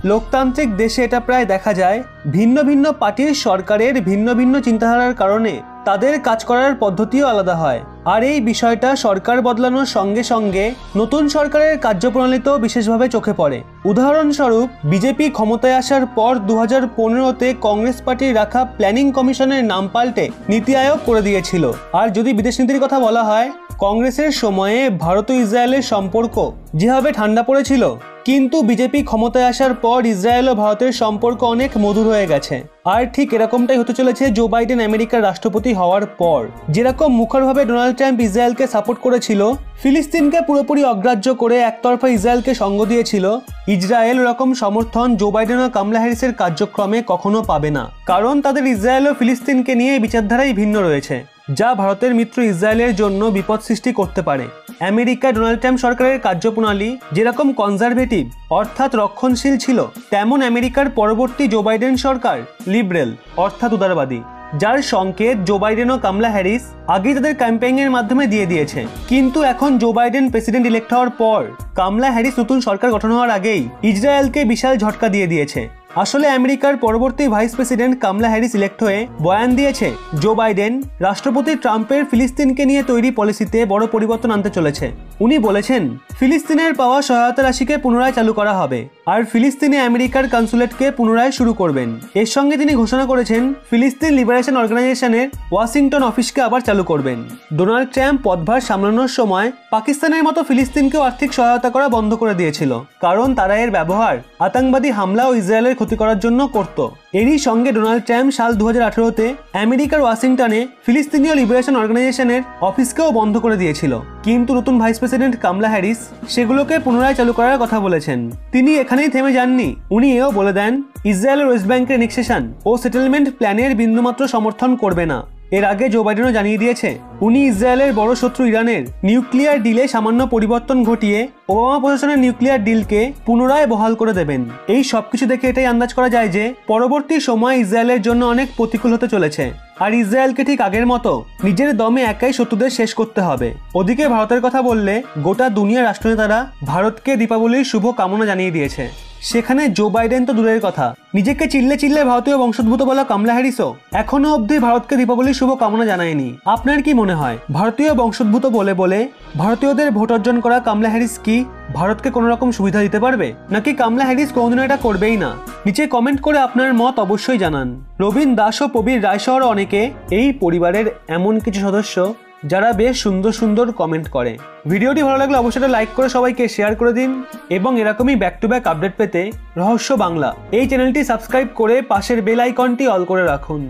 লোকতান্ত্রিক দেশে এটা প্রায় দেখা যায়, ভিন্ন ভিন্ন পার্টির সরকারের ভিন্ন ভিন্ন চিন্তাধারার কারণে তাদের কাজ করার পদ্ধতিও আলাদা হয়। আর এই বিষয়টা সরকার বদলানোর সঙ্গে সঙ্গে নতুন সরকারের কার্যপ্রণালীতেও বিশেষভাবে চোখে পড়ে। উদাহরণস্বরূপ, বিজেপি ক্ষমতায় আসার পর 2015-তে কংগ্রেস পার্টির রাখা প্ল্যানিং কমিশনের নাম পাল্টে নীতি আয়োগ করে দিয়েছিল। আর যদি বিদেশ নীতির কথা বলা হয়, কংগ্রেসের সময়ে ভারত ও ইসরায়েলের সম্পর্ক যেভাবে ঠান্ডা পড়েছিল, কিন্তু বিজেপি ক্ষমতায় আসার পর ইসরায়েল ও ভারতের সম্পর্ক অনেক মধুর হয়ে গেছে। আর ঠিক এরকমটাই হতে চলেছে জো বাইডেন আমেরিকার রাষ্ট্রপতি হওয়ার পর। যেরকম মুখরভাবে ডোনাল্ড ট্রাম্প ইসরায়েলকে সাপোর্ট করেছিল, ফিলিস্তিনকে পুরোপুরি অগ্রাহ্য করে একতরফা ইসরায়েলকে সঙ্গ দিয়েছিল, ইসরায়েল ওরকম সমর্থন জো বাইডেন ও কামলা হ্যারিসের কার্যক্রমে কখনো পাবে না। কারণ তাদের ইসরায়েল ও ফিলিস্তিনকে নিয়ে বিচারধারাই ভিন্ন রয়েছে, যা ভারতের মিত্র ইসরায়েলের জন্য বিপদ সৃষ্টি করতে পারে। আমেরিকা ডোনাল্ড ট্রাম্প সরকারের কার্যপ্রণালী যেরকম কনজারভেটিভ অর্থাৎ রক্ষণশীল ছিল, তেমন আমেরিকার পরবর্তী জো বাইডেন সরকার লিবারেল অর্থাৎ উদারবাদী, যার সংকেত জো বাইডেন ও কামলা হ্যারিস আগেই তাদের ক্যাম্পেইনের মাধ্যমে দিয়ে দিয়েছে। কিন্তু এখন জো বাইডেন প্রেসিডেন্ট ইলেক্ট হওয়ার পর কামলা হ্যারিস নতুন সরকার গঠন হওয়ার আগেই ইসরায়েলকে বিশাল ঝটকা দিয়ে দিয়েছে। আসলে আমেরিকার পরবর্তী ভাইস প্রেসিডেন্ট কামলা হ্যারিস ইলেক্ট হয়ে বয়ান দিয়েছে জো বাইডেন রাষ্ট্রপতি ট্রাম্পের ফিলিস্তিনকে নিয়ে তৈরি পলিসিতে বড় পরিবর্তন আনতে চলেছে। উনি বলেছেন, ফিলিস্তিনের পাওয়া সহায়তা রাশিকে পুনরায় চালু করা হবে আর ফিলিস্তিনে আমেরিকার কনসুলেটকে পুনরায় শুরু করবেন। এর সঙ্গে তিনি ঘোষণা করেছেন ফিলিস্তিন লিবারেশন অর্গানাইজেশনের ওয়াশিংটন অফিসকে আবার চালু করবেন। ডোনাল্ড ট্রাম্প পদভার সামলানোর সময় পাকিস্তানের মতো ফিলিস্তিনকেও আর্থিক সহায়তা করা বন্ধ করে দিয়েছিল, কারণ তারা এর ব্যবহার আতঙ্কবাদী হামলা ও ইসরায়েলের ক্ষতি করার জন্য করত। এরই সঙ্গে ডোনাল্ড ট্রাম্প সাল 2018-তে আমেরিকার ওয়াশিংটনে ফিলিস্তিনীয় লিবারেশন অর্গানাইজেশনের অফিসকেও বন্ধ করে দিয়েছিল। কিন্তু নতুন ভাইস প্রেসিডেন্ট কামলা হ্যারিস সেগুলোকে পুনরায় চালু করার কথা বলেছেন। তিনি এখানেই থেমে যাননি, উনি এও বলে দেন ইসরায়েলের ওয়েস্ট ব্যাংকের নিক্সেশন ও সেটেলমেন্ট প্ল্যানের বিন্দুমাত্র সমর্থন করবে না। এর আগে জো বাইডেনও জানিয়ে দিয়েছে উনি ইসরায়েলের বড় শত্রু ইরানের নিউক্লিয়ার ডিলে সামান্য পরিবর্তন ঘটিয়ে ওবামা প্রশাসনের নিউক্লিয়ার ডিলকে পুনরায় বহাল করে দেবেন। এই সবকিছু দেখে এটাই আন্দাজ করা যায় যে পরবর্তী সময় ইসরায়েলের জন্য অনেক প্রতিকূল হতে চলেছে, আর ইসরায়েলকে ঠিক আগের মতো নিজের দমে একাই শত্রুদের শেষ করতে হবে। ওদিকে ভারতের কথা বললে গোটা দুনিয়ার রাষ্ট্রনেতারা ভারতকে দীপাবলির শুভ কামনা জানিয়ে দিয়েছে। সেখানে জো বাইডেন তো দূরের কথা, নিজেকে চিল্লে চিল্লে ভারতীয় বংশোদ্ভূত বলা কামলা হ্যারিসও এখনো অবধি ভারতকে দীপাবলির শুভ কামনা জানায়নি। আপনার কি মনে হয়, ভারতীয় বংশোদ্ভূত বলে বলে ভারতীয়দের ভোট অর্জন করা কামলা হ্যারিস কি ভারতকে কোনো রকম সুবিধা দিতে পারবে, নাকি কামলা হ্যারিস কোনোদিনও এটা করবেই না? নিচে কমেন্ট করে আপনার মত অবশ্যই জানান। রবীন দাস ও প্রবীর রায় সহ অনেকে এই পরিবারের এমন কিছু সদস্য যারা বেশ সুন্দর সুন্দর কমেন্ট করে। ভিডিওটি ভালো লাগলে অবশ্যই লাইক করে সবাইকে শেয়ার করে দিন এবং এরকমই ব্যাক টু ব্যাক আপডেট পেতে রহস্য বাংলা এই চ্যানেলটি সাবস্ক্রাইব করে পাশের বেল আইকনটি অল করে রাখুন।